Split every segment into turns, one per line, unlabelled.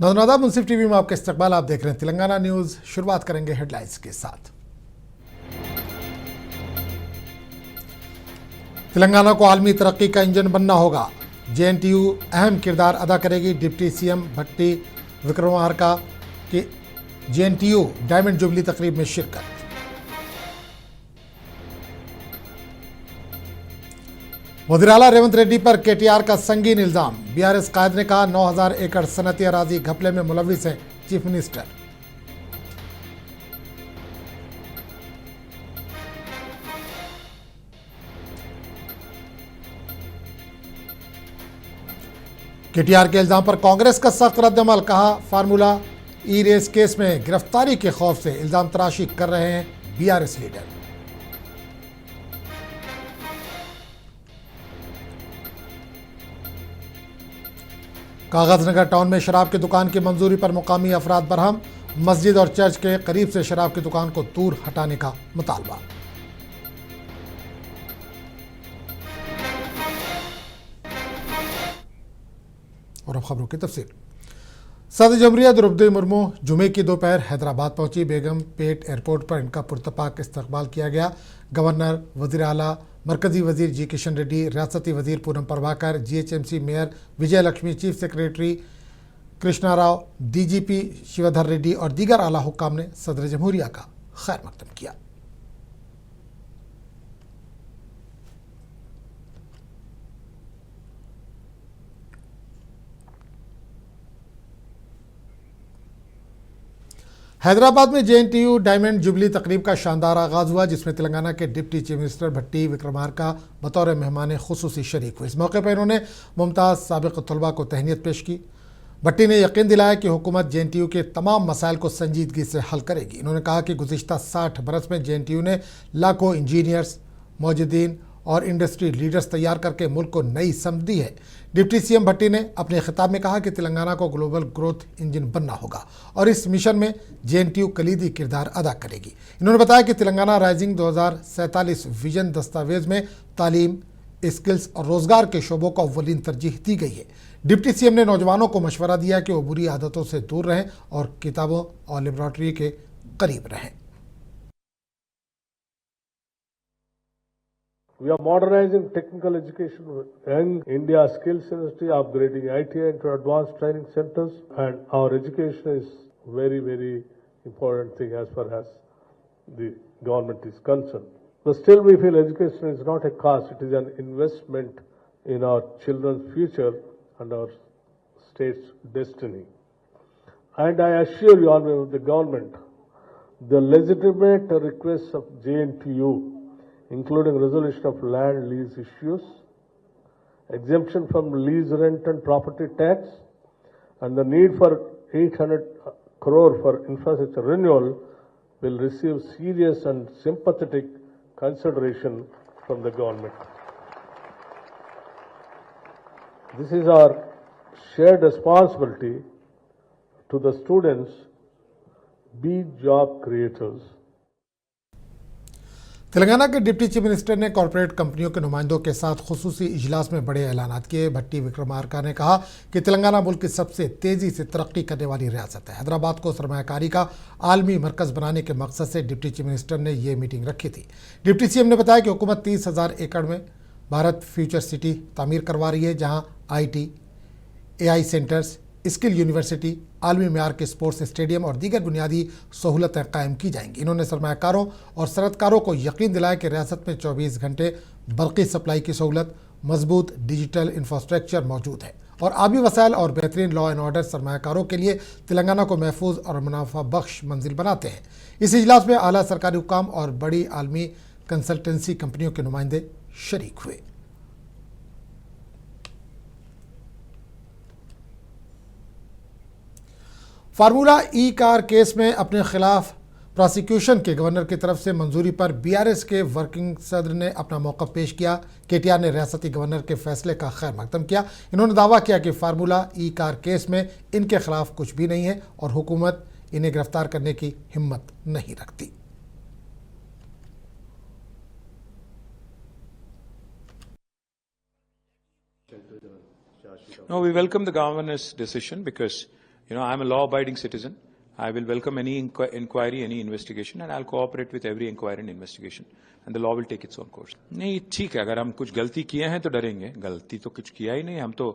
नौनादा मुंसिफ TV में आपका इस्तकबाल। आप देख रहे हैं तेलंगाना न्यूज। शुरुआत करेंगे हेडलाइंस के साथ। तेलंगाना को आलमी तरक्की का इंजन बनना होगा। जेएनटीयू अहम किरदार अदा करेगी। डिप्टी सीएम भट्टी विक्रमार्का की जेएनटीयू डायमंड जुबली तकरीब में शिरकत। वज़ीर-ए-आला रेवंत रेड्डी पर केटीआर का संगीन इल्जाम। बीआरएस कायद ने कहा 9000 एकड़ सनती अराजी घपले में मुलविस हैं चीफ मिनिस्टर। केटीआर के इल्जाम पर कांग्रेस का सख्त रद्दअमल। कहा फार्मूला ई रेस केस में गिरफ्तारी के खौफ से इल्जाम तराशी कर रहे हैं बीआरएस लीडर। कागजनगर टाउन में शराब की दुकान की मंजूरी पर मुकामी अफराद बरहम। मस्जिद और चर्च के करीब से शराब की दुकान को दूर हटाने का मुतालबा। और अब खबरों की तफसील। सदर जमहूरियत द्रौपदी मुर्मू जुमे की दोपहर हैदराबाद पहुंची। बेगम पेट एयरपोर्ट पर इनका पुरतपाक इस्तकबाल किया गया। गवर्नर, वज़ीर आला, मरकजी वजीर जी किशन रेड्डी, रियासती वजीर Poonam Prabhakar, GHMC mayor Vijay Lakshmi, chief secretary Krishna Rao, DGP Shivdhar Reddy और दीगर आला हुक्काम ने सदर जमहूरिया का खैर मकदम किया। हैदराबाद में जेएनटीयू डायमंड जुबली तकरीब का शानदार आगाज हुआ, जिसमें तेलंगाना के डिप्टी चीफ मिनिस्टर भट्टी विक्रमार्का बतौर मेहमान खुसूसी शरीक हुए। इस मौके पर इन्होंने मुमताज़ साबिक तलबा को तहनीत पेश की। भट्टी ने यकीन दिलाया कि हुकूमत जेएनटीयू के तमाम मसाइल को संजीदगी से हल करेगी। इन्होंने कहा कि गुज़िश्ता 60 बरस में जेएनटीयू ने लाखों इंजीनियर्स, मौजूदीन और इंडस्ट्री लीडर्स तैयार करके मुल्क को नई समझ दी है। डिप्टी सीएम भट्टी ने अपने खिताब में कहा कि तेलंगाना को ग्लोबल ग्रोथ इंजन बनना होगा और इस मिशन में जेएनटीयू कलीदी किरदार अदा करेगी। इन्होंने बताया कि तेलंगाना राइजिंग 2047 विजन दस्तावेज में तालीम, स्किल्स और रोजगार के शोबों को अव्वलीन तरजीह दी गई है। डिप्टी सीएम ने नौजवानों को मशवरा दिया कि वो बुरी आदतों से दूर रहें और किताबों और लेबॉरेटरी के करीब रहें।
We are modernizing technical education with young India skills industry, upgrading ITI into advanced training centers, and our education is very, very important thing as far as the government is concerned. But still we feel education is not a cost, it is an investment in our children's future and our state's destiny. And I assure you, Honorable the government, the legitimate requests of JNTU, including resolution of land lease issues, exemption from lease rent and property tax, and the need for 800 crore for infrastructure renewal will receive serious and sympathetic consideration from the government. This is our shared responsibility to the students, be job creators.
Telangana के deputy chief minister ने corporate कंपनियों के नुमाइंदों के साथ खुसूसी इजलास में बड़े ऐलानात किए। भट्टी विक्रमार्का ने कहा कि तेलंगाना मुल्क की सबसे तेजी से तरक्की करने वाली रियासत है। हैदराबाद को सरमायाकारी का आलमी मरकज बनाने के मकसद से डिप्टी चीफ मिनिस्टर ने ये मीटिंग रखी थी। डिप्टी सीएम ने बताया कि हुकूमत 30,000 एकड़ में भारत फ्यूचर सिटी तामीर करवा रही है, जहाँ IT, AI centres, skill university, आलमी म्यार के स्पोर्ट्स स्टेडियम और दीगर बुनियादी सहूलतें कायम की जाएंगी। इन्होंने सरमायाकारों और सनतकारों को यकीन दिलाया कि रियासत में 24 घंटे बरक़ी सप्लाई की सहूलत, मजबूत डिजिटल इंफ्रास्ट्रक्चर मौजूद है और आबी वसाइल और बेहतरीन लॉ एंड ऑर्डर सरमायाकारों के लिए तेलंगाना को महफूज और मुनाफा बख्श मंजिल बनाते हैं। इस इजलास में आला सरकारी हुकाम और बड़ी आलमी कंसल्टेंसी कंपनियों के नुमाइंदे शरीक हुए। फार्मूला ई कार केस में अपने खिलाफ प्रोसिक्यूशन के गवर्नर की तरफ से मंजूरी पर बीआरएस के वर्किंग सदर ने अपना मौक़िफ़ पेश किया। केटीआर ने रियासती गवर्नर के फैसले का खैर मकदम किया। इन्होंने दावा किया कि फार्मूला ई कार केस में इनके खिलाफ कुछ भी नहीं है और हुकूमत इन्हें गिरफ्तार करने की हिम्मत नहीं रखती।
No, we welcome the governor's decision because I'm a law-abiding citizen. I will welcome any inquiry, any investigation, and I'll cooperate with every inquiry and investigation, and the law will take its own course. नहीं ठीक है, अगर हम कुछ गलती किए हैं तो डरेंगे, गलती तो कुछ किया ही नहीं. हम तो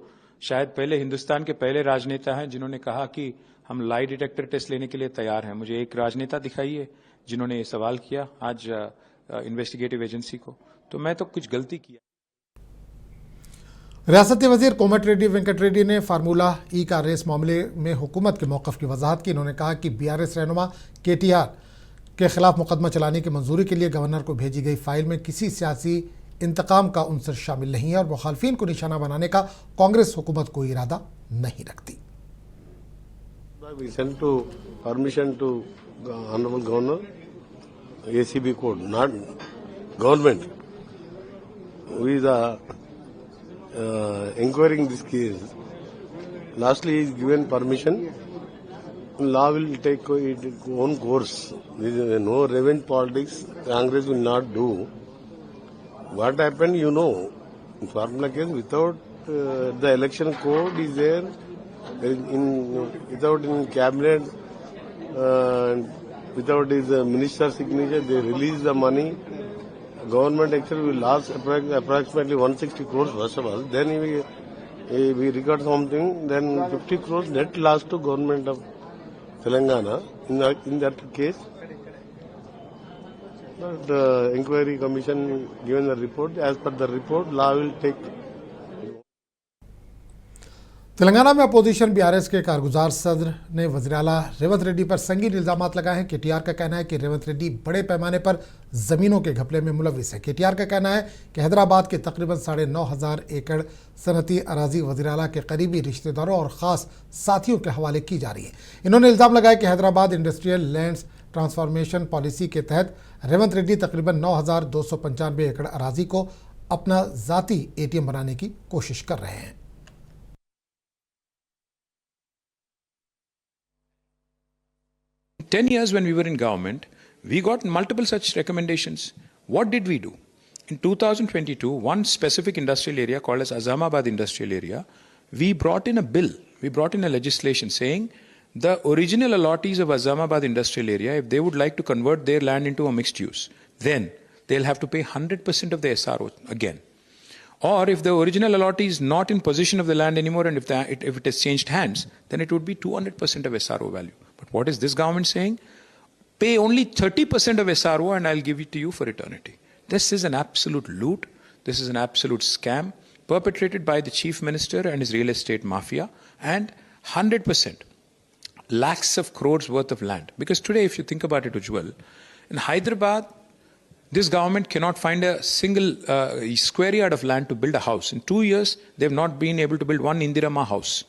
शायद पहले हिंदुस्तान के पहले राजनेता हैं जिन्होंने कहा कि हम लाई डिटेक्टर टेस्ट लेने के लिए तैयार हैं. मुझे एक राजनेता दिखाइए जिन्होंने ये सवाल किया आज इन्वेस्टिगेटिव एजेंसी को. तो मैं तो कुछ गलती किया.
रियासती वजीर कोमट रेड्डी वेंकट रेड्डी ने फार्मूला ई कार रेस मामले में हुकूमत के मौक़िफ़ की वजाहत की. इन्होंने कहा कि बीआरएस रहनुमा केटीआर के खिलाफ मुकदमा चलाने की मंजूरी के लिए गवर्नर को भेजी गई फाइल में किसी सियासी इंतकाम का उनसर शामिल नहीं है और मुखालफिन को निशाना बनाने का कांग्रेस हुकूमत कोई इरादा नहीं रखती.
We sent to permission to the Honorable Governor, ACB Court, not government. We are inquiring this case. Lastly, is given permission. Law will take its own course. There is no revenge politics. Congress will not do. What happened, you know, in formula case without the election code is there. Without in cabinet, without his minister's signature, they release the money. Government actually will lose approximately 160 crores first of all. Then we record something. Then 50 crores net loss to government of Telangana in that case. But the inquiry commission given the report. As per the report, law will take.
Telangana में opposition BRS के कारगुजार सदर ने वज़ीर-ए-आला रेवंत रेड्डी पर संगीन इल्जामात लगाए हैं. KTR का कहना है कि रेवंत रेड्डी बड़े पैमाने पर ज़मीनों के घपले में मुलविस है. केटीआर का कहना है कि हैदराबाद के तकरीबन 9,500 एकड़ सनती अराजी वज़ीर-ए-आला के करीबी रिश्तेदारों और ख़ास साथियों के हवाले की जा रही है. इन्होंने इल्ज़ाम लगाया कि Hyderabad industrial lands transformation policy के तहत रेवंत रेड्डी तकरीबन 9,295 एकड़ अराजी को अपना ज़ाती एटीएम बनाने की कोशिश कर रहे हैं.
10 years when we were in government, we got multiple such recommendations. What did we do? In 2022, one specific industrial area called as Azamabad Industrial Area, we brought in a bill, we brought in a legislation saying the original allottees of Azamabad Industrial Area, if they would like to convert their land into a mixed use, then they'll have to pay 100% of the SRO again. Or if the original allottee is not in possession of the land anymore and if it has changed hands, then it would be 200% of SRO value. But what is this government saying? Pay only 30% of SRO and I'll give it to you for eternity. This is an absolute loot. This is an absolute scam perpetrated by the chief minister and his real estate mafia, and 100% lakhs of crores worth of land. Because today, if you think about it, Ujjwal, in Hyderabad, this government cannot find a single square yard of land to build a house. In 2 years, they've not been able to build one Indirama house.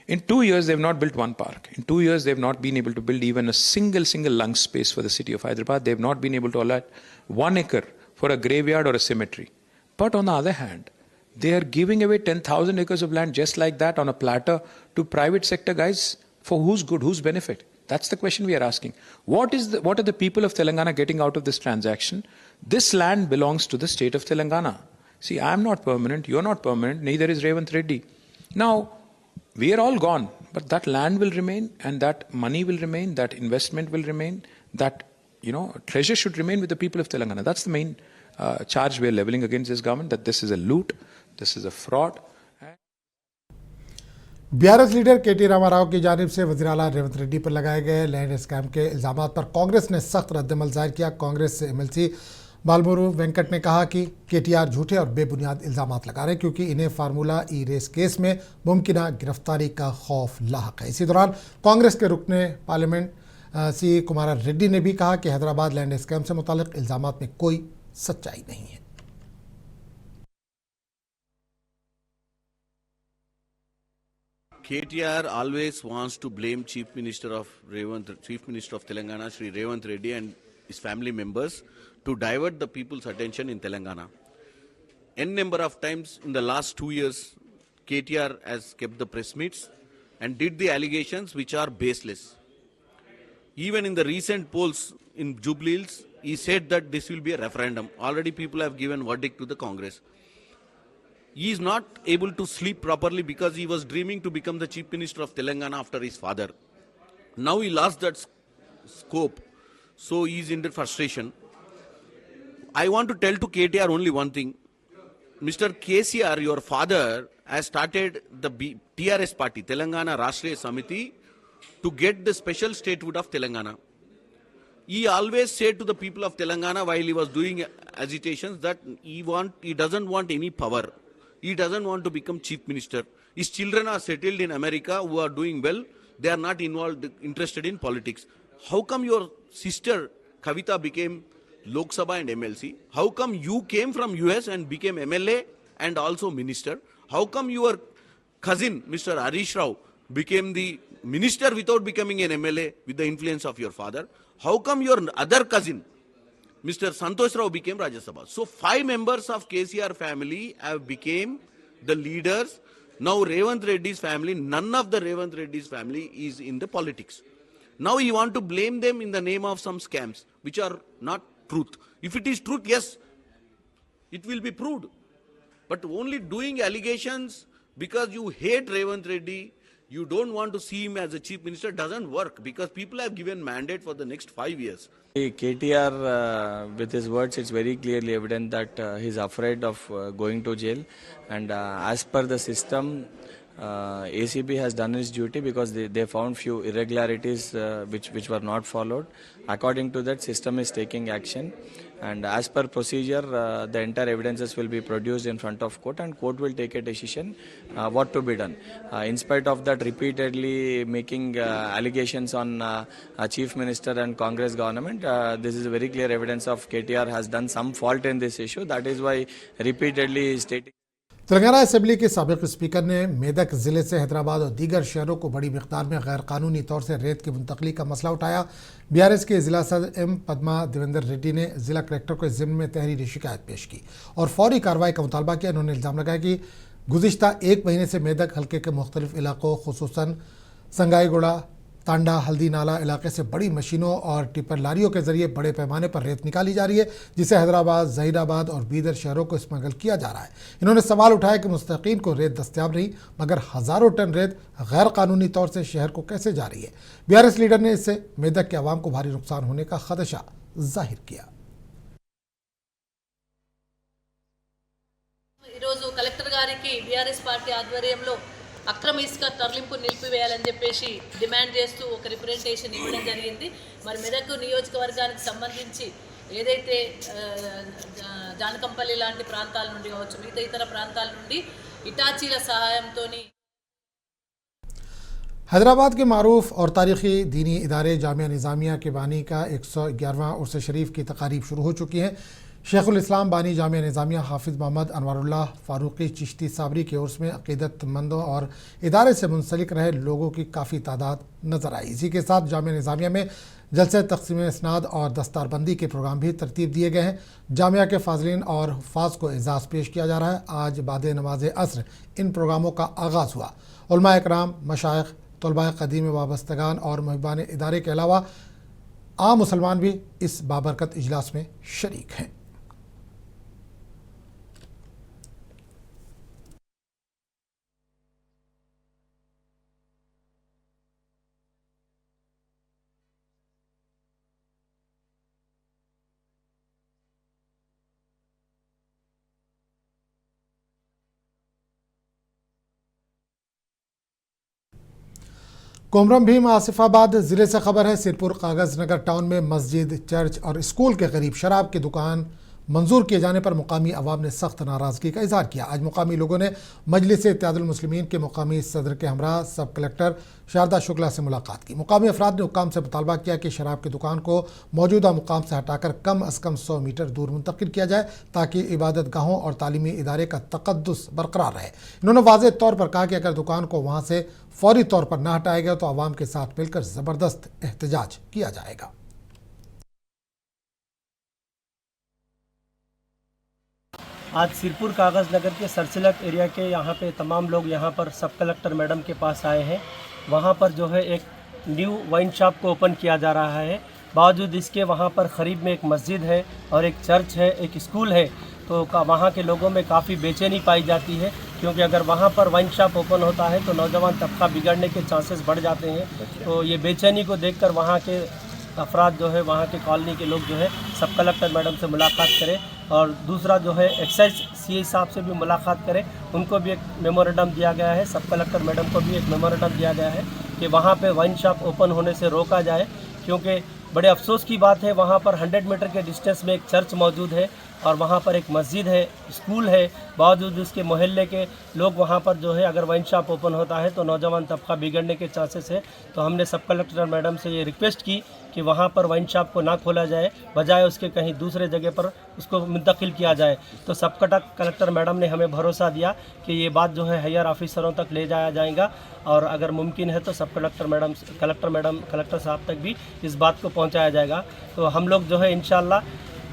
In 2 years, they've not built one park. In 2 years, they've not been able to build even a single lung space for the city of Hyderabad. They've not been able to allot 1 acre for a graveyard or a cemetery. But on the other hand, they are giving away 10,000 acres of land just like that on a platter to private sector guys. For whose good, whose benefit? That's the question we are asking. What are the people of Telangana getting out of this transaction? This land belongs to the state of Telangana. See, I'm not permanent, you're not permanent, neither is Revanth Reddy. Now, we are all gone, but that land will remain, and that money will remain, that investment will remain, that treasure should remain with the people of Telangana. That's the main charge we are leveling against this government, that this is a loot, this is a fraud.
BRS leader KT Rama Rao की जानिब से वज़ीर-ए-आला रेवंत रेड्डी पर लगाए गए land scam के इल्ज़ामात पर कांग्रेस ने सख्त रद्दमल जाहिर किया. कांग्रेस से एमएलसी बालमुरु वेंकट ने कहा कि केटीआर झूठे और बेबुनियाद इल्ज़ामात लगा रहे क्योंकि इन्हें फार्मूला ई रेस केस में मुमकिना गिरफ्तारी का खौफ लाहक है. इसी दौरान कांग्रेस के रुकने पार्लियामेंट सी कुमार रेड्डी ने भी कहा कि हैदराबाद लैंड स्कैम से मुतालिक इल्ज़ामात में कोई सच्चाई नहीं है.
KTR always wants to blame Chief Minister of Telangana, Shri Revanth Reddy and his family members to divert the people's attention in Telangana. N number of times in the last 2 years, KTR has kept the press meets and did the allegations which are baseless. Even in the recent polls in Jubilee Hills, he said that this will be a referendum. Already people have given verdict to the Congress. he is not able to sleep properly because he was dreaming to become the Chief Minister of Telangana after his father. Now he lost that scope, so he is in the frustration. I want to tell to KTR only one thing. Mr. KCR, your father, has started the TRS party, Telangana Rashtriya Samiti, to get the special statehood of Telangana. He always said to the people of Telangana while he was doing agitations that he doesn't want any power. He doesn't want to become chief minister. His children are settled in America who are doing well. They are not interested in politics. How come your sister Kavita became Lok Sabha and MLC? How come you came from US and became MLA and also minister? How come your cousin Mr. Harish Rao became the minister without becoming an MLA with the influence of your father? How come your other cousin Mr. Santosh Rao became Rajya Sabha? So 5 members of KCR family have became the leaders. Now Revant Reddy's family, none of the Revant Reddy's family is in the politics. Now you want to blame them in the name of some scams which are not truth. If it is truth, yes, it will be proved. But only doing allegations because you hate Revant Reddy, you don't want to see him as a chief minister doesn't work because people have given mandate for the next 5 years.
KTR, with his words, it's very clearly evident that he's afraid of going to jail. And as per the system, ACB has done its duty because they found few irregularities which were not followed. According to that, system is taking action. And as per procedure, the entire evidences will be produced in front of court and court will take a decision what to be done. In spite of that, repeatedly making allegations on Chief Minister and Congress government, this is very clear evidence of KTR has done some fault in this issue. That is why repeatedly stating.
Telangana assembly के साबिक speaker ने मेदक जिले से हैदराबाद और दीगर शहरों को बड़ी मिकदार में गैर कानूनी तौर से रेत की मुंतकली का मसला उठाया। बीआरएस के जिला सदर एम पद्मा देवेंद्र रेड्डी ने जिला कलेक्टर को इस जिम्मे में तहरीरी शिकायत पेश की और फौरी कार्रवाई का मुतालबा किया। इन्होंने इल्ज़ाम लगाया कि गुज़िश्ता 1 महीने से मेदक हल्के के मुख्तलिफ इलाकों खुसूसन संगाईगुड़ा, तांडा, हल्दी नाला इलाके से बड़ी मशीनों और टिपर लारियों के जरिए बड़े पैमाने पर रेत निकाली जा रही है, जिसे हैदराबाद, जहीराबाद और बीदर शहरों को स्मगल किया जा रहा है। इन्होंने सवाल उठाया कि मुस्तकीन को रेत दस्तयाब नहीं, मगर हज़ारों टन रेत गैर कानूनी तौर से शहर को कैसे जा रही है। बीआरएस लीडर ने इससे मेदक के अवाम को भारी नुकसान होने का खदशा जाहिर किया।
कलेक्टर గారికి बीआरएस పార్టీ ఆధ్వర్యంలో అక్రమ ఇసుక తరలింపు నిలిపివేయాలని చెప్పేసి డిమాండ్ చేస్తూ ఒక రిప్రజెంటేషన్ ఇవ్వడం జరిగింది। మరి మెదక్ నియోజకవర్గానికి సంబంధించి ఏదైతే జానకంపల్లి లాంటి ప్రాంతాల నుండి కావచ్చు, మిగతా ఇతర ప్రాంతాల నుండి ఇటాచీల సహాయంతోని
हैदराबाद के मारूफ और तारीख़ी दीनी इदारे जामिया निज़ामिया के बानी का 111वां उर्स शरीफ की तकारीब शुरू हो चुकी हैं। शेखुल इस्लाम बानी जामिया निज़ामिया हाफिज़ मोहम्मद अनवारुल्लाह फ़ारूक़ी चिश्ती साबरी के उर्स में अक़ीदतमंदों और इदारे से मुंसलिक रहे लोगों की काफ़ी तादाद नज़र आई। इसी के साथ जामिया निज़ामिया में जलसे तक़सीम इस्नाद और दस्तारबंदी के प्रोग्राम भी तरतीब दिए गए हैं। जामिया के फाज़लीन और हुफ़ाज़ को एजाज़ पेश किया जा रहा है। आज बाद नमाज असर इन प्रोग्रामों का आगाज़ हुआ। उलमा इकराम, मशाइख़, तलबा क़दीम वाबस्तगान और मुहिबान इदारे के अलावा आम मुसलमान भी इस बाबरकत इजलास में शरीक हैं। कोमरम भीम आसिफाबाद ज़िले से खबर है। सिरपुर कागज़ नगर टाउन में मस्जिद, चर्च और स्कूल के करीब शराब की दुकान मंजूर किए जाने पर मुकामी अवाम ने सख्त नाराज़गी का इजहार किया। आज मुकामी लोगों ने मजलिस इत्तेहादुल मुस्लिमीन के मुकामी सदर के हमरा सब कलेक्टर शारदा शुक्ला से मुलाकात की। मुकामी अफराद ने हुक्काम से मुतालबा किया कि शराब की दुकान को मौजूदा मुकाम से हटाकर कम अज़ कम 100 मीटर दूर मुंतकिल किया जाए ताकि इबादत गाहों और तालीमी इदारे का तक़द्दुस बरकरार रहे। इन्होंने वाज़ेह तौर पर कहा कि अगर दुकान को वहाँ से फौरी तौर पर न हटाया गया तो आवाम के साथ मिलकर ज़बरदस्त एहतजाज किया जाएगा।
आज सिरपुर कागज़ नगर के सरसिलक एरिया के यहाँ पे तमाम लोग यहाँ पर सब कलेक्टर मैडम के पास आए हैं। वहाँ पर जो है एक न्यू वाइन शॉप को ओपन किया जा रहा है। बावजूद इसके वहाँ पर करीब में एक मस्जिद है और एक चर्च है, एक स्कूल है। तो वहाँ के लोगों में काफ़ी बेचैनी पाई जाती है, क्योंकि अगर वहाँ पर वाइन शॉप ओपन होता है तो नौजवान तबका बिगड़ने के चांसेस बढ़ जाते हैं। तो ये बेचैनी को देखकर वहाँ के अफराद जो है, वहाँ के कॉलोनी के लोग जो है, सब कलेक्टर मैडम से मुलाकात करें और दूसरा जो है एक्साइज सीए साहब से भी मुलाकात करें। उनको भी एक मेमोरेंडम दिया गया है, सब कलेक्टर मैडम को भी एक मेमोरेंडम दिया गया है कि वहाँ पे वाइन शॉप ओपन होने से रोका जाए, क्योंकि बड़े अफसोस की बात है वहाँ पर 100 मीटर के डिस्टेंस में एक चर्च मौजूद है और वहाँ पर एक मस्जिद है, स्कूल है, बावजूद उसके मोहल्ले के लोग वहाँ पर जो है, अगर वाइन शॉप ओपन होता है तो नौजवान तबका बिगड़ने के चांसेस है। तो हमने सब कलेक्टर मैडम से ये रिक्वेस्ट की कि वहाँ पर वाइन शॉप को ना खोला जाए, बजाय उसके कहीं दूसरे जगह पर उसको मुंतकिल किया जाए। तो सब कलेक्टर मैडम ने हमें भरोसा दिया कि ये बात जो है हायर ऑफिसरों तक ले जाया जाएगा और अगर मुमकिन है तो सब कलेक्टर साहब तक भी इस बात को पहुँचाया जाएगा। तो हम लोग जो है इंशाल्लाह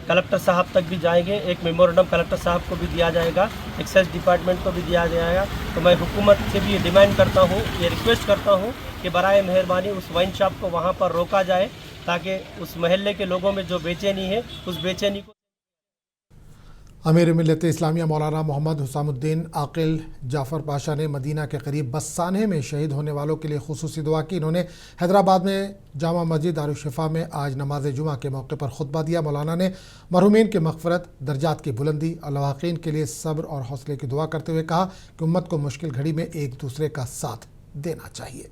कलेक्टर साहब तक भी जाएंगे, एक मेमोरेंडम कलेक्टर साहब को भी दिया जाएगा, एक्साइज डिपार्टमेंट को भी दिया जाएगा। तो मैं हुकूमत से भी ये डिमांड करता हूँ, ये रिक्वेस्ट करता हूँ कि बराए मेहरबानी उस वाइन शॉप को वहाँ पर रोका जाए, ताकि उस महल्ले के लोगों में जो बेचैनी है उस बेचैनी को।
अमीर मिल्लत इस्लामिया मौलाना मोहम्मद हुसामुद्दीन आकिल जाफ़र पाशा ने मदीना के करीब बस्साने में शहीद होने वालों के लिए खुसूसी दुआ की। इन्होंने हैदराबाद में जामा मस्जिद दारुश्शिफा में आज नमाज जुमा के मौके पर खुतबा दिया। मौलाना ने मरहूमीन की मग़फ़िरत, दर्जात की बुलंदी और लवाक़ीन के लिए सब्र और हौसले की दुआ करते हुए कहा कि उम्मत को मुश्किल घड़ी में एक दूसरे का साथ देना चाहिए।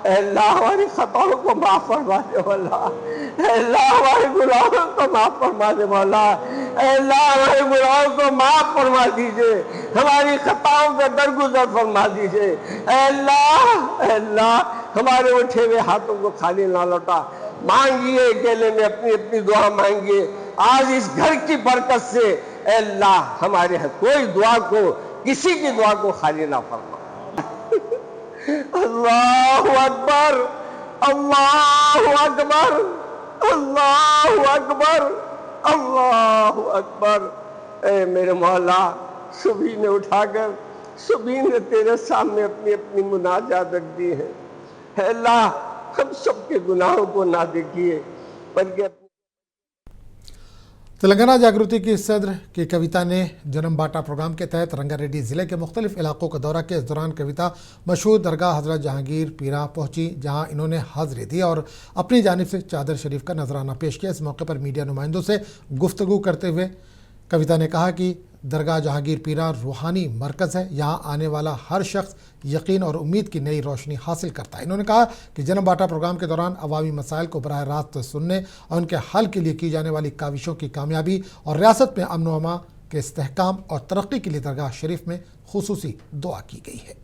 अल्लाह हमारी खताओं को माफ फरमा दे मौला, अल्लाह हमारे गुनाहों को माफ फरमा दे मौला, अल्लाह हमारे गुनाहों को माफ फरमा दीजिए, हमारी खताओं का दरगुजर फरमा दीजिए। अल्लाह हमारे उठे हुए हाथों को खाली ना लौटा। मांगिए अकेले में अपनी अपनी दुआ मांगिए। आज इस घर की बरकत से अल्लाह हमारे कोई दुआ को, किसी की दुआ को खाली ना फरमा। अल्लाहु अकबर, अल्लाहु अकबर, अल्लाहु अकबर, अल्लाहु अकबर। ए मेरे मौला, सुबह ने उठाकर सुबह ने तेरे सामने अपनी अपनी मुनाजात रख दी है। अल्लाह हम सबके गुनाहों को ना देखिए, बल्कि
तेलंगाना जागृति की सदर की कविता ने जन्म बाटा प्रोग्राम के तहत रंगारेड्डी ज़िले के मुख्तलिफ इलाकों का दौरा किया। इस दौरान कविता मशहूर दरगाह हज़रत जहांगीर पीरा पहुंची, जहां इन्होंने हाज़िरी दी और अपनी जानिब से चादर शरीफ का नजराना पेश किया। इस मौके पर मीडिया नुमाइंदों से गुफ्तगू करते हुए कविता ने कहा कि दरगाह जहांगीर पीरा रूहानी मरकज़ है, यहाँ आने वाला हर शख्स यकीन और उम्मीद की नई रोशनी हासिल करता है। इन्होंने कहा कि जन्म बाटा प्रोग्राम के दौरान अवामी मसाइल को बराह रास्त सुनने और उनके हल के लिए की जाने वाली काविशों की कामयाबी और रियासत में अमन व अमा के इस्तेहकाम और तरक्की के लिए दरगाह शरीफ में खुसूसी दुआ की गई है।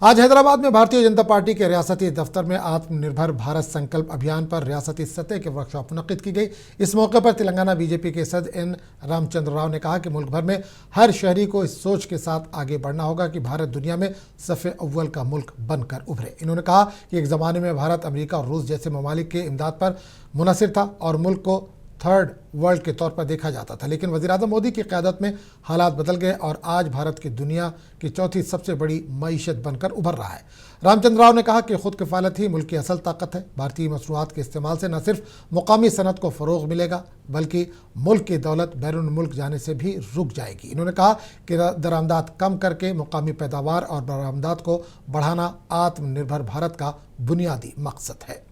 आज हैदराबाद में भारतीय जनता पार्टी के रियासती दफ्तर में आत्मनिर्भर भारत संकल्प अभियान पर रियासती सतह के वर्कशॉप मुनक्किद की गई। इस मौके पर तेलंगाना बीजेपी के सदर एन रामचंद्र राव ने कहा कि मुल्क भर में हर शहरी को इस सोच के साथ आगे बढ़ना होगा कि भारत दुनिया में सफ़े अव्वल का मुल्क बनकर उभरे। इन्होंने कहा कि एक ज़माने में भारत अमेरिका और रूस जैसे ममालिक के इमदाद पर मुनहसिर था और मुल्क को थर्ड वर्ल्ड के तौर पर देखा जाता था, लेकिन वज़ीर-ए-आज़म मोदी की क़यादत में हालात बदल गए और आज भारत की दुनिया की चौथी सबसे बड़ी मईशत बनकर उभर रहा है। रामचंद्र राव ने कहा कि खुद किफ़ालत ही मुल्क की असल ताकत है। भारतीय मसनूआत के इस्तेमाल से न सिर्फ मुकामी सनत को फ़रोग़ मिलेगा, बल्कि मुल्क की दौलत बैरून मुल्क जाने से भी रुक जाएगी। इन्होंने कहा कि दरामदात कम करके मुकामी पैदावार और बरामदात को बढ़ाना आत्मनिर्भर भारत का बुनियादी मकसद है।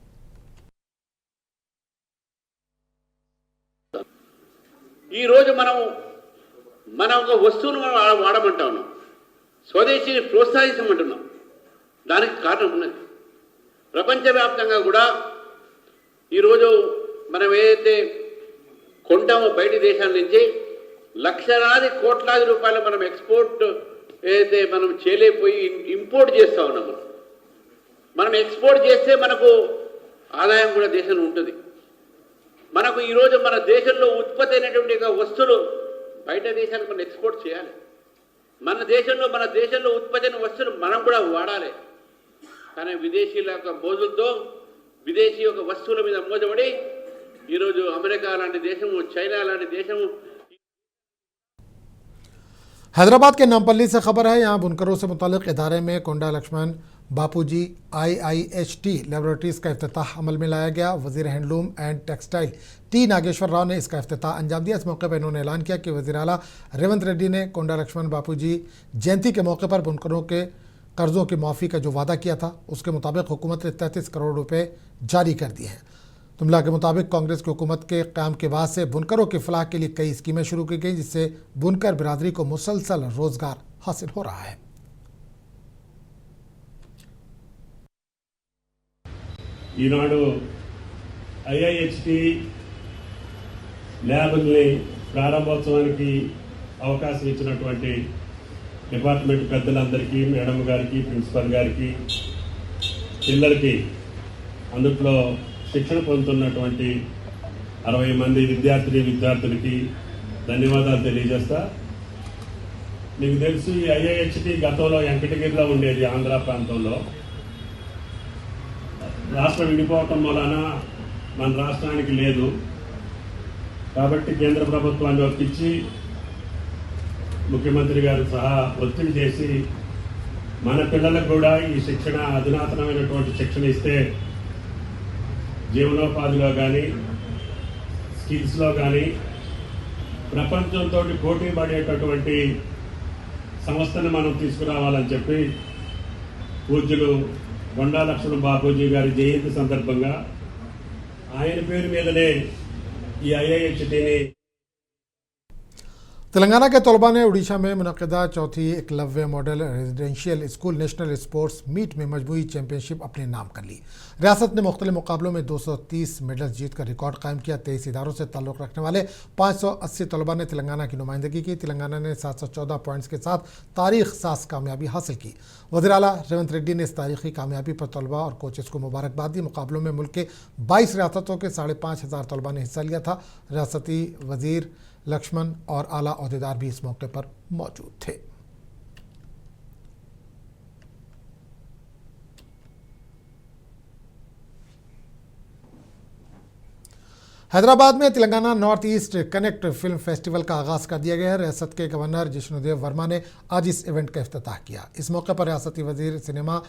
ఈ రోజు మన ఒక వస్తువును మనం వాడమంటా ఉన్నాం, స్వదేశీని ప్రోత్సహించమంటున్నాం. దానికి కారణం ఉన్నది. ప్రపంచవ్యాప్తంగా కూడా ఈరోజు మనం ఏదైతే కొంటామో బయట దేశాల నుంచి లక్షలాది కోట్లాది రూపాయలు మనం ఎక్స్పోర్ట్ ఏదైతే మనం చేయలేకపోయి ఇంపోర్ట్ చేస్తూ ఉన్నాము. మనం ఎక్స్పోర్ట్ చేస్తే మనకు ఆదాయం కూడా దేశంలో ఉంటుంది. మనకు ఈరోజు మన దేశంలో ఉత్పత్తి అయినటువంటి వస్తువులు బయట దేశాలకు మనం ఎక్స్పోర్ట్ చేయాలి. మన దేశంలో ఉత్పత్తి అయిన వస్తువులు మనం కూడా వాడాలి. కానీ విదేశీల యొక్క మోజులతో విదేశీ యొక్క వస్తువుల మీద మోజపడి ఈరోజు అమెరికా లాంటి దేశము, చైనా లాంటి దేశము।
हैदराबाद के नामपल्ली से खबर है, यहाँ बुनकरों से मुतालिक इदारे में कोंडा लक्ष्मण बापूजी IIHT लेबोरेटरीज का इफ्तिताह अमल में लाया गया। वजीर handloom and textile T Nageshwar Rao ने इसका इफ्तिताह अंजाम दिया। इस मौके पर इन्होंने ऐलान किया कि वज़ीर आला रेवंत रेड्डी ने कोंडा लक्ष्मण बापूजी जयंती के मौके पर बुनकरों के कर्जों की माफ़ी का जो वादा किया था उसके मुताबिक हुकूमत ने 33 करोड़ रुपए जारी कर दिए हैं। जुमला के मुताबिक कांग्रेस की हुकूमत के क़याम के बाद से बुनकरों की फलाह के लिए कई स्कीमें शुरू की गई, जिससे बुनकर बिरादरी को मुसलसल रोजगार हासिल हो रहा है।
ఈనాడు IIHT ల్యాబ్ని ప్రారంభోత్సవానికి అవకాశం ఇచ్చినటువంటి డిపార్ట్మెంట్ పెద్దలందరికీ, మేడం గారికి, ప్రిన్సిపల్ గారికి, పిల్లలకి, అందుట్లో శిక్షణ పొందుతున్నటువంటి 60 మంది విద్యార్థులకి ధన్యవాదాలు తెలియజేస్తా. మీకు తెలుసు ఈ IIHT గతంలో వెంకటగిరిలో ఉండేది, ఆంధ్ర ప్రాంతంలో. రాష్ట్రం విడిపోవటం వలన మన రాష్ట్రానికి లేదు కాబట్టి కేంద్ర ప్రభుత్వాన్ని ఒప్పించి ముఖ్యమంత్రి గారు సహా ఒత్తిడి చేసి మన పిల్లలకు కూడా ఈ శిక్షణ, అధునాతనమైనటువంటి శిక్షణ ఇస్తే జీవనోపాధిలో కానీ, స్కిల్స్లో కానీ ప్రపంచంతో పోటీ పడేటటువంటి సంస్థను మనం తీసుకురావాలని చెప్పి పూజ్యులు కొండా లక్ష్మణ బాపూజీ గారి జయంతి సందర్భంగా ఆయన పేరు మీదనే ఈ IIHT
तेलंगाना के तलबा ने उड़ीसा में मुनक़िदा चौथी Eklavya model residential school national sports meet में मजमूई चैंपियनशिप अपने नाम कर ली। रियासत ने मुख्तलिफ मुकाबलों में 230 मेडल्स जीतकर रिकॉर्ड कायम किया। 23 इदारों से ताल्लुक़ रखने वाले 580 तलबा ने तेलंगाना की नुमाइंदगी की। तेलंगाना ने 714 पॉइंट्स के साथ तारीख साज कामयाबी हासिल की। वज़ीर आला रेवंत रेड्डी ने इस तारीखी कामयाबी पर तलबा और कोचेस को मुबारकबाद दी। मुकाबलों में मुल्क के 22 रियासतों के 5,500 तलबा ने हिस्सा लिया था। रियासती वज़ीर लक्ष्मण और आला अहदेदार भी इस मौके पर मौजूद थे। हैदराबाद में Telangana north east connect film festival का आगाज़ कर दिया गया है। रियासत के गवर्नर जिष्णुदेव वर्मा ने आज इस इवेंट का इफ्तिताह किया। इस मौके पर रियासती वजीर सिनेमा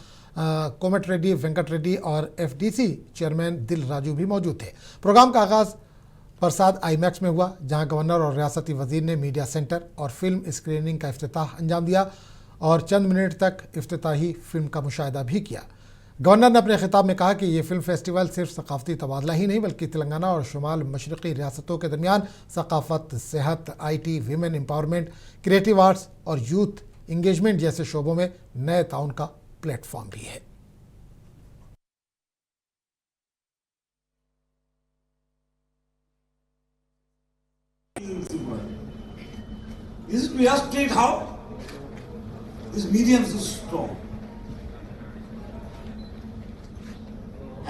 कोमट रेड्डी वेंकट रेड्डी और FDC चेयरमैन दिल राजू भी मौजूद थे। प्रोग्राम का आगाज़ प्रसाद IMAX में हुआ, जहां गवर्नर और रियासती वजीर ने मीडिया सेंटर और फिल्म स्क्रीनिंग का इफ्तिताह अंजाम दिया और चंद मिनट तक इफ्तिताही फिल्म का मुशाहिदा भी किया। गवर्नर ने अपने खिताब में कहा कि ये फिल्म फेस्टिवल सिर्फ सकाफती तबादला ही नहीं बल्कि तेलंगाना और शुमाल मशरक़ी रियासतों के दरमियान सकाफत, सेहत, IT, women empowerment, creative arts और यूथ इंगेजमेंट जैसे शोबों में नए ताउन का प्लेटफॉर्म भी है।
This is to illustrate how this medium is strong.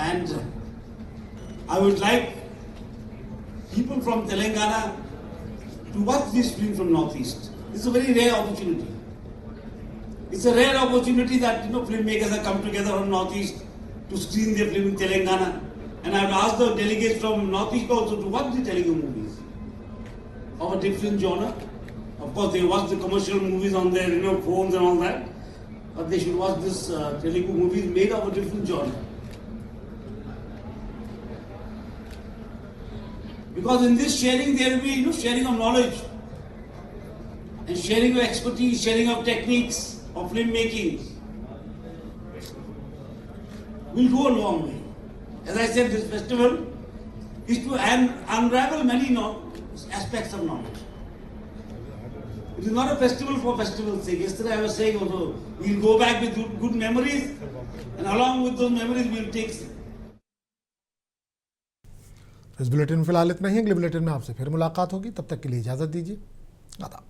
And I would like people from Telangana to watch this film from Northeast. It's a very rare opportunity. It's a rare opportunity that filmmakers have come together from Northeast to screen their film in Telangana. And I would ask the delegates from Northeast also to watch the Telugu movies of a different genre. Of course, they watch the commercial movies on their phones and all that, but they should watch this Telugu movies made of a different genre. Because in this sharing, there will be sharing of knowledge and sharing of expertise, sharing of techniques of filmmaking. Will go a long way. As I said, this festival is to unravel many aspects of knowledge. It is not a festival for festival's sake. Yesterday I was saying also, we'll go back with good memories, and along with those memories we'll take.
इस bulletin में फिलहाल इतना ही। अगले bulletin में आपसे फिर मुलाकात होगी, तब तक के लिए इजाज़त दीजिए। आदाब।